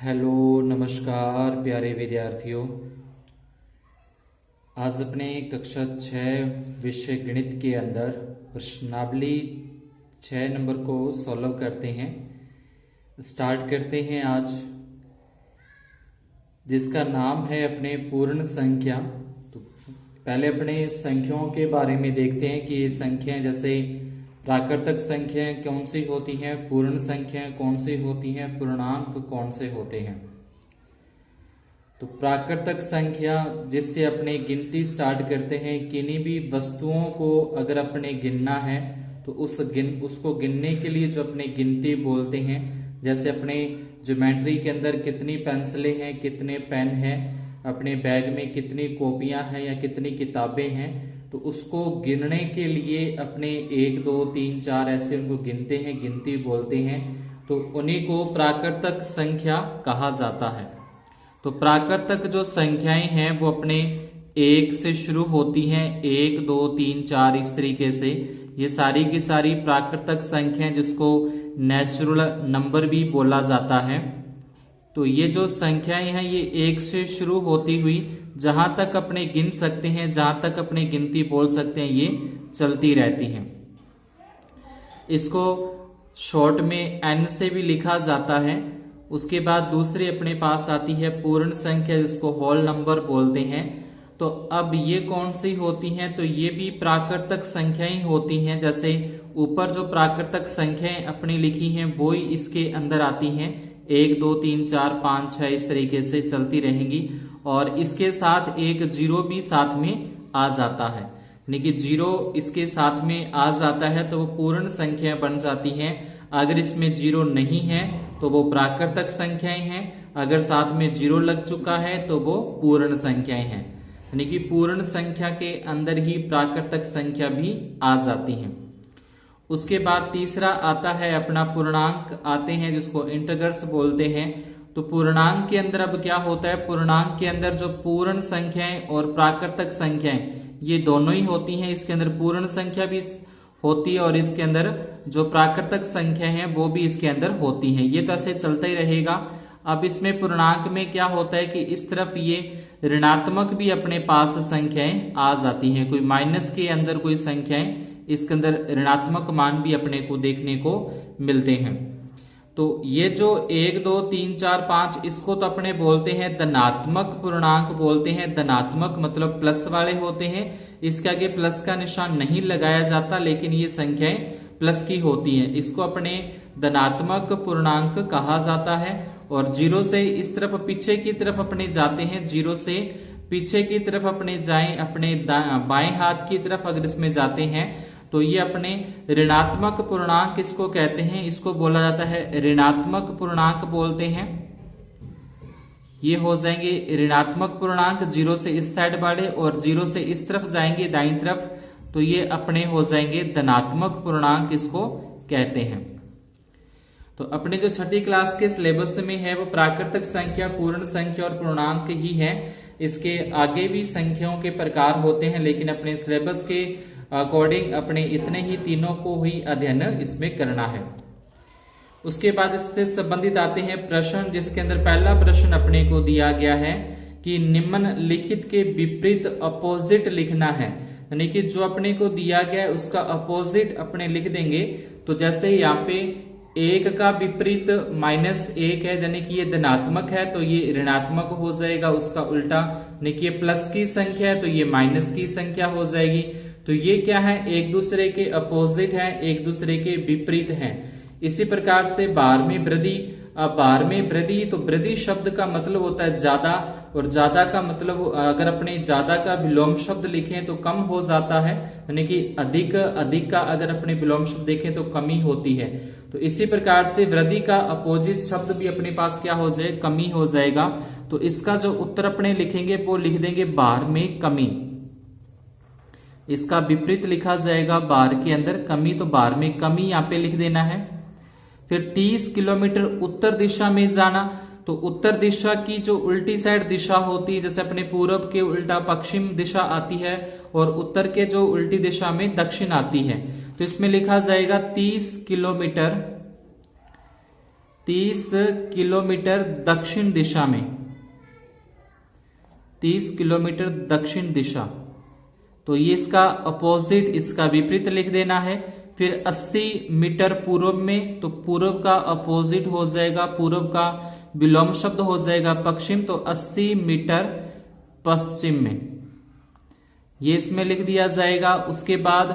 Hello नमस्कार प्यारे विद्यार्थियों। आज अपने कक्षा 6 विषय गणित के अंदर प्रश्नावली 6 नंबर को सॉल्व करते हैं। स्टार्ट करते हैं आज, जिसका नाम है अपने पूर्ण संख्या। तो पहले अपने संख्याओं के बारे में देखते हैं कि ये संख्याएं जैसे प्राकृतिक संख्याएं कौन सी होती हैं, पूर्ण संख्याएं कौन सी होती हैं, पूर्णांक कौन से होते हैं। तो प्राकृतिक संख्या जिससे अपने गिनती स्टार्ट करते हैं, किन्हीं भी वस्तुओं को अगर अपने गिनना है तो उसको गिनने के लिए जो अपने गिनती बोलते हैं, जैसे अपने ज्योमेट्री के अंदर कितनी पेंसिलें हैं, कितने पेन हैं, अपने बैग में कितनी कॉपियां हैं या कितनी किताबें हैं, तो उसको गिनने के लिए अपने 1 2 3 4 ऐसे उनको गिनते हैं, गिनती बोलते हैं। तो उन्हीं को प्राकृतिक संख्या कहा जाता है। तो प्राकृतिक जो संख्याएं हैं वो अपने 1 से शुरू होती हैं, 1 2 3 4 इस तरीके से। ये सारी की सारी प्राकृतिक संख्याएं जिसको नेचुरल नंबर भी बोला जाता है। तो ये जो संख्याएं हैं ये 1 से शुरू होती हुई जहां तक अपने गिन सकते हैं, जहां तक अपने गिनती बोल सकते हैं, ये चलती रहती हैं। इसको शॉर्ट में n से भी लिखा जाता है। उसके बाद दूसरी अपने पास आती है पूर्ण संख्या, जिसको होल नंबर बोलते हैं। तो अब ये कौन सी होती हैं? तो ये भी प्राकृतिक संख्याएं होती हैं। जैसे ऊपर जो प्राकृतिक संख्याएं अपनी लिखी हैं वो ही इसके अंदर आती हैं, 1 2 3 4 5 6 इस तरीके से चलती रहेंगी। और इसके साथ एक जीरो भी साथ में आ जाता है, यानी कि जीरो इसके साथ में आ जाता है तो वो पूर्ण संख्या बन जाती हैं। अगर इसमें जीरो नहीं है तो वो प्राकृतिक संख्याएं हैं, अगर साथ में जीरो लग चुका है तो वो पूर्ण संख्याएं हैं। यानी कि पूर्ण संख्या के अंदर ही प्राकृतिक संख्या भी आ जाती है। उसके बाद तीसरा आता है अपना पूर्णांक आते हैं, जिसको इंटीग्रल्स बोलते हैं। तो पूर्णांक के अंदर अब क्या होता है? पूर्णांक के अंदर जो पूर्ण संख्याएं और प्राकृतिक संख्याएं ये दोनों ही होती हैं। इसके अंदर पूर्ण संख्या भी होती है और इसके अंदर जो प्राकृतिक संख्या है वो भी इसके अंदर होती हैं। ये तो ऐसे चलता ही रहेगा। अब इसमें पूर्णांक में क्या होता है कि इस तरफ ये ऋणात्मक भी अपने पास संख्याएं आ जाती हैं। कोई माइनस के अंदर कोई संख्याएं, इसके अंदर ऋणात्मक मान भी अपने को देखने को मिलते हैं। तो ये जो 1 2 3 4 5 इसको तो अपने बोलते हैं धनात्मक पूर्णांक बोलते हैं। धनात्मक मतलब प्लस वाले होते हैं। इसके आगे प्लस का निशान नहीं लगाया जाता, लेकिन ये संख्याएं प्लस की होती हैं। इसको अपने धनात्मक पूर्णांक कहा जाता है। और जीरो से इस तरफ पीछे की तरफ अपने जाते हैं, जीरो से पीछे की तरफ अपने जाएं, अपने बाएं हाथ की तरफ अगर इसमें जाते हैं तो ये अपने ऋणात्मक पूर्णांक इसको कहते हैं। इसको बोला जाता है ऋणात्मक पूर्णांक बोलते हैं। ये हो जाएंगे ऋणात्मक पूर्णांक, जीरो से इस साइड वाले और जीरो से इस तरफ जाएंगे दाईं तरफ, तो ये अपने हो जाएंगे धनात्मक पूर्णांक इसको कहते हैं। तो अपने जो छठी क्लास के सिलेबस में है वो प्राकृतिक संख्या, पूर्ण संख्या और पूर्णांक ही है। इसके आगे भी संख्याओं के प्रकार होते हैं, लेकिन अपने सिलेबस के अकॉर्डिंग अपने इतने ही तीनों को ही अध्ययन इसमें करना है। उसके बाद इससे संबंधित आते हैं प्रश्न, जिसके अंदर पहला प्रश्न अपने को दिया गया है कि निम्नलिखित के विपरीत अपोजिट लिखना है। यानी कि जो अपने को दिया गया है उसका अपोजिट अपने लिख देंगे। तो जैसे यहाँ पे 1 का विपरीत -1 है, यानी कि ये धनात्मक है तो ये ऋणात्मक हो जाएगा। उसका उल्टा यानी कि ये प्लस की संख्या है तो ये माइनस की संख्या हो जाएगी। तो ये क्या है? एक दूसरे के अपोजिट है, एक दूसरे के विपरीत है। इसी प्रकार से बार में वृद्धि। अब बार में वृद्धि, तो वृद्धि शब्द का मतलब होता है ज्यादा, और ज्यादा का मतलब अगर अपने ज्यादा का विलोम शब्द लिखें तो कम हो जाता है, यानी कि अधिक, अधिक का अगर अपने विलोम शब्द देखें तो कमी होती है। तो इसी प्रकार से वृद्धि का अपोजिट शब्द भी अपने पास क्या हो जाए? कमी हो जाएगा। तो इसका जो उत्तर अपने लिखेंगे वो लिख देंगे बार में कमी। इसका विपरीत लिखा जाएगा बार के अंदर कमी, तो बार में कमी यहाँ पे लिख देना है। फिर 30 किलोमीटर उत्तर दिशा में जाना। तो उत्तर दिशा की जो उल्टी साइड दिशा होती है, जैसे अपने पूरब के उल्टा पश्चिम दिशा आती है और उत्तर के जो उल्टी दिशा में दक्षिण आती है। तो इसमें लिखा जाएगा 30 किलोमीटर 30 किलोमीटर दक्षिण दिशा में, 30 किलोमीटर दक्षिण दिशा, तो ये इसका अपोजिट, इसका विपरीत लिख देना है। फिर 80 मीटर पूर्व में, तो पूर्व का अपोजिट हो जाएगा, पूर्व का विलोम शब्द हो जाएगा पश्चिम, तो 80 मीटर पश्चिम में, ये इसमें लिख दिया जाएगा। उसके बाद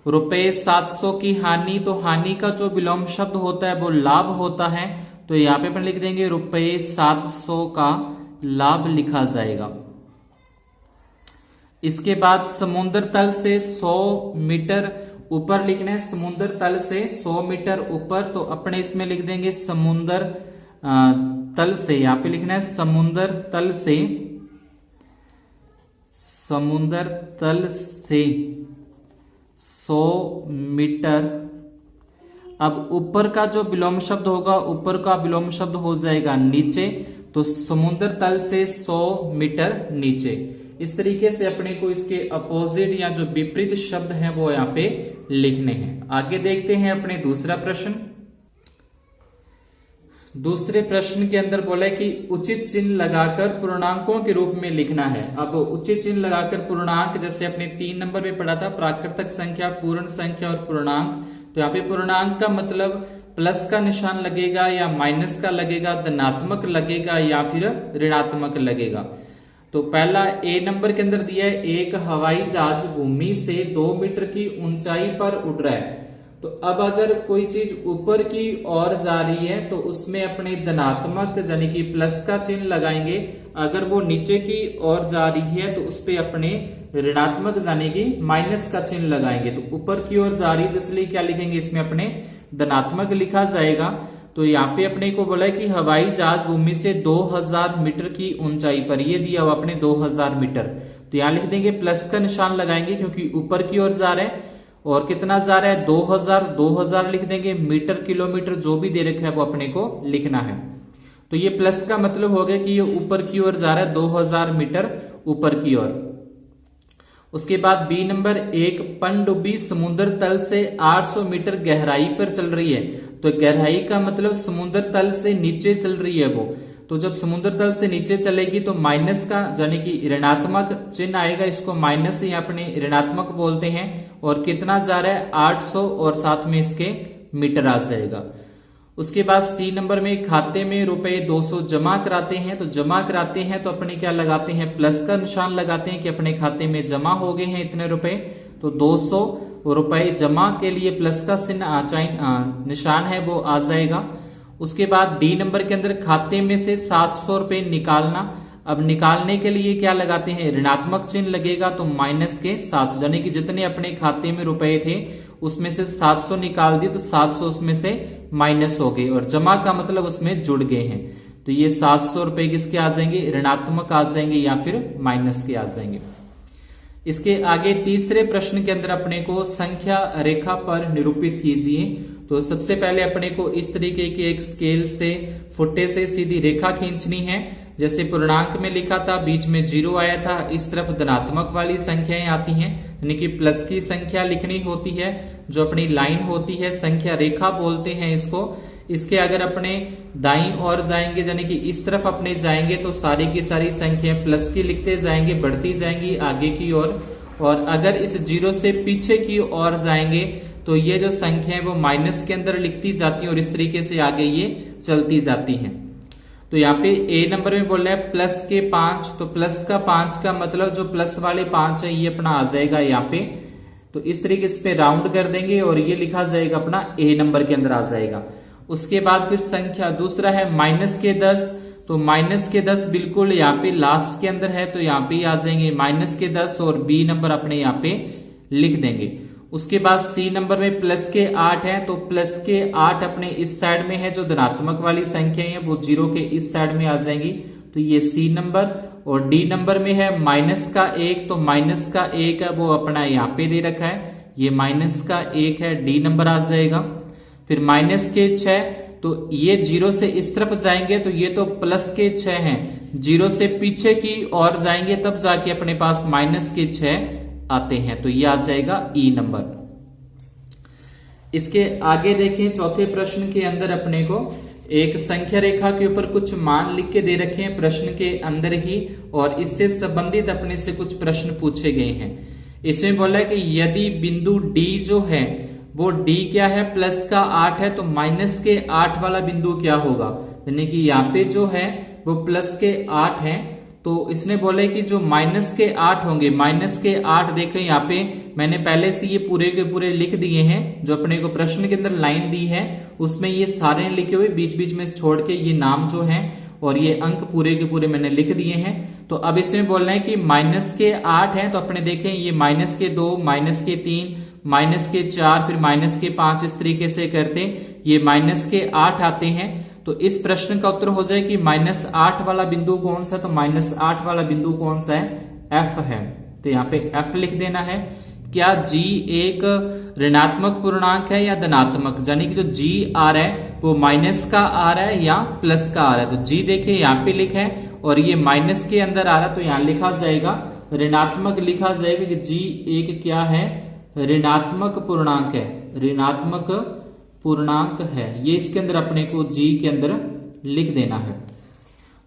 ₹700 की हानि, तो हानि का जो विलोम शब्द होता है वो लाभ होता है, तो यहां पे अपन लिख देंगे ₹700 का लाभ लिखा जाएगा। इसके बाद समुद्र तल से 100 मीटर ऊपर लिखना है, समुद्र तल से 100 मीटर ऊपर, तो अपने इसमें लिख देंगे समुद्र तल से, यहां पे लिखना है समुद्र तल से, समुद्र तल से 100 मीटर। अब ऊपर का जो विलोम शब्द होगा, ऊपर का विलोम शब्द हो जाएगा नीचे, तो समुद्र तल से 100 मीटर नीचे। इस तरीके से अपने को इसके अपोजिट या जो विपरीत शब्द हैं वो यहाँ पे लिखने हैं। आगे देखते हैं अपने दूसरा प्रश्न। दूसरे प्रश्न के अंदर बोला है कि उचित चिन्ह लगाकर पूर्णांकों के रूप में लिखना है। अब उचित चिन्ह लगाकर पूर्णांक, जैसे अपने 3 नंबर में पढ़ा था प्राकृतिक संख्या, पूर्ण संख्या और पूर्णांक, तो यहाँ पे पूर्णांक का मतलब प्लस का निशान लगेगा या माइनस का लगेगा, धनात्मक लगेगा या फिर ऋणात्मक लगेगा। तो पहला ए नंबर के अंदर दिया है, एक हवाई जहाज भूमि से 2 मीटर की ऊंचाई पर उड़ रहा है। तो अब अगर कोई चीज ऊपर की ओर जा रही है तो उसमें अपने धनात्मक यानी कि प्लस का चिन्ह लगाएंगे, अगर वो नीचे की ओर जा रही है तो उस पे अपने ऋणात्मक यानी कि माइनस का चिन्ह लगाएंगे। तो ऊपर की ओर जा रही है तो इसलिए क्या लिखेंगे, इसमें अपने धनात्मक लिखा जाएगा। तो यहाँ पे अपने को बोला है कि हवाई जहाज भूमि से 2000 मीटर की ऊंचाई पर, ये दिया हुआ अपने 2000 मीटर, तो यहाँ लिख देंगे प्लस का निशान लगाएंगे क्योंकि ऊपर की ओर जा रहे हैं। और कितना जा रहा है, 2000 लिख देंगे, मीटर किलोमीटर जो भी दे रखा है वो अपने को लिखना है। तो ये प्लस का मतलब हो गया कि ये ऊपर की ओर जा रहा है, 2000 मीटर ऊपर की ओर। उसके बाद बी नंबर, एक पनडुब्बी समुद्र तल से 800 मीटर गहराई पर चल रही है। तो गहराई का मतलब समुद्र तल से नीचे चल रही है वो, तो जब समुद्र तल से नीचे चलेगी तो माइनस का यानी कि ऋणात्मक चिन्ह आएगा, इसको माइनस या अपने ऋणात्मक बोलते हैं। और कितना जा रहा है, 800, और साथ में इसके मीटर आ जाएगा। उसके बाद सी नंबर में, खाते में ₹200 जमा कराते हैं। तो जमा कराते हैं तो अपने क्या लगाते हैं, प्लस का निशान लगाते हैं कि अपने खाते में जमा हो गए हैं इतने रुपए। तो 200 रुपए जमा के लिए प्लस का निशान है वो आ जाएगा। उसके बाद डी नंबर के अंदर, खाते में से 700 रुपए निकालना। अब निकालने के लिए क्या लगाते हैं, ऋणात्मक चिन्ह लगेगा, तो माइनस के 700, यानी कि जितने अपने खाते में रुपए थे उसमें से 700 निकाल दिए तो 700 उसमें से माइनस हो गए, और जमा का मतलब उसमें जुड़ गए हैं। तो ये 700 रुपए किसके आ जाएंगे, ऋणात्मक आ जाएंगे या फिर माइनस के आ जाएंगे। इसके आगे तीसरे प्रश्न के अंदर अपने को संख्या रेखा पर निरूपित कीजिए। तो सबसे पहले अपने को इस तरीके की एक स्केल से, फुट्टे से सीधी रेखा खींचनी है। जैसे पूर्णांक में लिखा था, बीच में 0 आया था, इस तरफ धनात्मक वाली संख्याएं आती हैं, यानी कि प्लस की संख्या लिखनी होती है। जो अपनी लाइन होती है, संख्या रेखा बोलते हैं इसको। इसके अगर अपने दाईं ओर जाएंगे यानी कि इस तरफ अपने जाएंगे तो सारी की सारी संख्याएं प्लस की लिखते जाएंगे, बढ़ती जाएंगी आगे की ओर। और अगर इस 0 से पीछे की ओर जाएंगे तो ये जो संख्या है वो माइनस के अंदर लिखती जाती है और इस तरीके से आगे ये चलती जाती हैं। तो यहाँ पे ए नंबर में बोल रहा है प्लस के 5, तो प्लस का 5 का मतलब जो प्लस वाले 5 है ये अपना आ जाएगा यहाँ पे। तो इस तरीके से राउंड कर देंगे और ये लिखा जाएगा अपना ए नंबर के अंदर आ जाएगा। उसके बाद फिर संख्या दूसरा है माइनस के 10, तो माइनस के 10 बिल्कुल यहाँ पे लास्ट के अंदर है, तो यहाँ पे आ जाएंगे माइनस के 10 और बी नंबर अपने यहाँ पे लिख देंगे। उसके बाद सी नंबर में प्लस के 8 है, तो प्लस के 8 अपने इस साइड में है, जो धनात्मक वाली संख्या है वो 0 के इस साइड में आ जाएंगी, तो ये सी नंबर। और डी नंबर में है माइनस का 1, तो माइनस का 1 है वो अपना यहाँ पे दे रखा है, ये माइनस का 1 है, डी नंबर आ जाएगा। फिर माइनस के 6, तो ये 0 से इस तरफ जाएंगे तो ये तो प्लस के 6 हैं, 0 से पीछे की ओर जाएंगे तब जाके अपने पास माइनस के 6 आते हैं, तो ये आ जाएगा ई नंबर। इसके आगे देखें चौथे प्रश्न के अंदर अपने को एक संख्या रेखा के ऊपर कुछ मान लिख के दे रखे हैं प्रश्न के अंदर ही, और इससे संबंधित अपने से कुछ प्रश्न पूछे गए हैं। इसमें बोला है कि यदि बिंदु डी जो है वो डी क्या है, प्लस का 8 है, तो माइनस के 8 वाला बिंदु क्या होगा, यानी कि यहाँ पे जो है वो प्लस के 8 है, तो इसने बोला है कि जो माइनस के 8 होंगे, माइनस के 8 देखें यहाँ पे मैंने पहले से ये पूरे के पूरे लिख दिए हैं, जो अपने को प्रश्न के अंदर लाइन दी है उसमें ये सारे लिखे हुए, बीच बीच में छोड़ के ये नाम जो है और ये अंक पूरे के पूरे मैंने लिख दिए हैं। तो अब इसमें बोलना है कि माइनस के 8 है, तो अपने देखें ये माइनस के 2, माइनस के 3, माइनस के 4, फिर माइनस के 5, इस तरीके से करते ये माइनस के 8 आते हैं। तो इस प्रश्न का उत्तर हो जाए कि -8 वाला बिंदु कौन सा, तो -8 वाला बिंदु कौन सा है, F है। तो यहाँ पे F लिख देना है। क्या G एक ऋणात्मक पूर्णांक है या धनात्मक, यानी कि जो G आ रहा है वो माइनस का आ रहा है या प्लस का आ रहा है। तो G देखिए यहाँ पे लिखा है और ये माइनस के अंदर आ रहा है, तो यहाँ लिखा जाएगा ऋणात्मक, लिखा जाएगा कि G एक क्या है, ऋणात्मक पूर्णांक है, ऋणात्मक पूर्णांक है। ये इसके अंदर अपने को G के अंदर लिख देना है।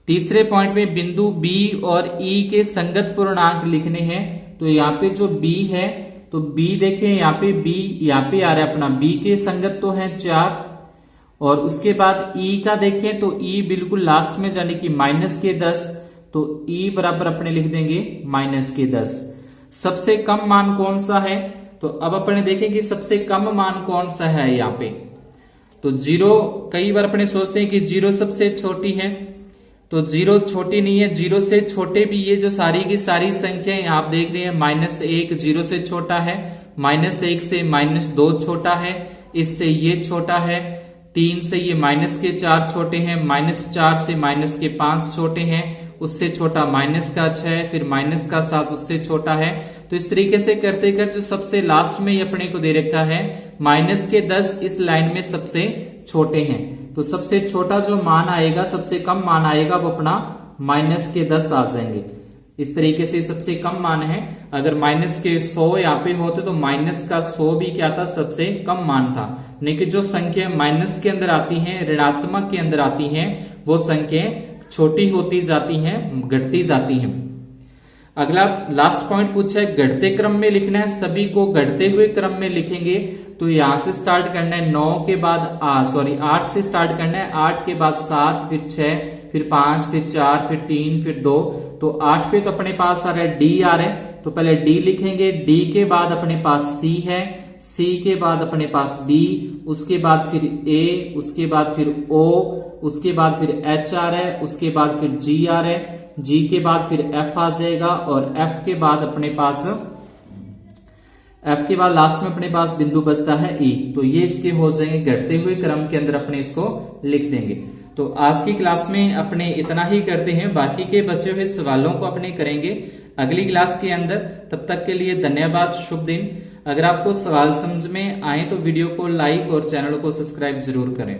तीसरे पॉइंट में बिंदु B और E के संगत पूर्णांक लिखने हैं। तो यहाँ पे जो B है, तो B देखें यहाँ पे B यहाँ पे आ रहा है अपना, B के संगत तो है 4, और उसके बाद E का देखें तो E बिल्कुल लास्ट में, यानी कि -10, तो E बराबर अपने लिख देंगे -10। सबसे कम मान कौन सा है, तो अब अपने देखें कि सबसे कम मान कौन सा है यहाँ पे, तो 0। कई बार अपने सोचते हैं कि 0 सबसे छोटी है, तो 0 छोटी नहीं है, 0 से छोटे भी ये जो सारी की सारी संख्याएं आप देख रहे हैं, -1 0 से छोटा है, -1 से -2 छोटा है, इससे ये छोटा है, 3 से ये -4 छोटे हैं, -4 से -5 छोटे हैं, उससे छोटा -6, फिर -7 उससे छोटा है। तो इस तरीके से करते करते जो सबसे लास्ट में ये अपने को दे रखा है -10, इस लाइन में सबसे छोटे हैं। तो सबसे छोटा जो मान आएगा, सबसे कम मान आएगा, वो अपना -10 आ जाएंगे। इस तरीके से सबसे कम मान है। अगर -100 यहाँ पे होते तो -100 भी क्या था, सबसे कम मान था। लेकिन जो संख्या माइनस के अंदर आती हैं, ऋणात्मक के अंदर आती हैं, वो संख्याएं छोटी होती जाती हैं, घटती जाती हैं। अगला लास्ट पॉइंट पूछा है घटते क्रम में लिखना है, सभी को घटते हुए क्रम में लिखेंगे। तो यहां से स्टार्ट करना है 9 के बाद 8 से स्टार्ट करना है, 8 के बाद 7, फिर 6, फिर 5, फिर 4, फिर 3, फिर 2। तो 8 पे तो अपने पास आ रहा है D आ रहा है, तो पहले D लिखेंगे, D के बाद अपने पास C है, C के बाद अपने पास B, उसके बाद फिर A, उसके बाद फिर O, उसके बाद फिर H आ रहा है, उसके बाद फिर G आ रहा है, G के बाद फिर F आ जाएगा, और F के बाद अपने पास F के बाद लास्ट में अपने पास बिंदु बचता है E। तो ये इसके हो जाएंगे, घटते हुए क्रम के अंदर अपने इसको लिख देंगे। तो आज की क्लास में अपने इतना ही करते हैं, बाकी के बचे हुए सवालों को अपने करेंगे अगली क्लास के अंदर। तब तक के लिए धन्यवाद, शुभ दिन। अगर आपको सवाल समझ में आए तो वीडियो को लाइक और चैनल को सब्सक्राइब जरूर करें।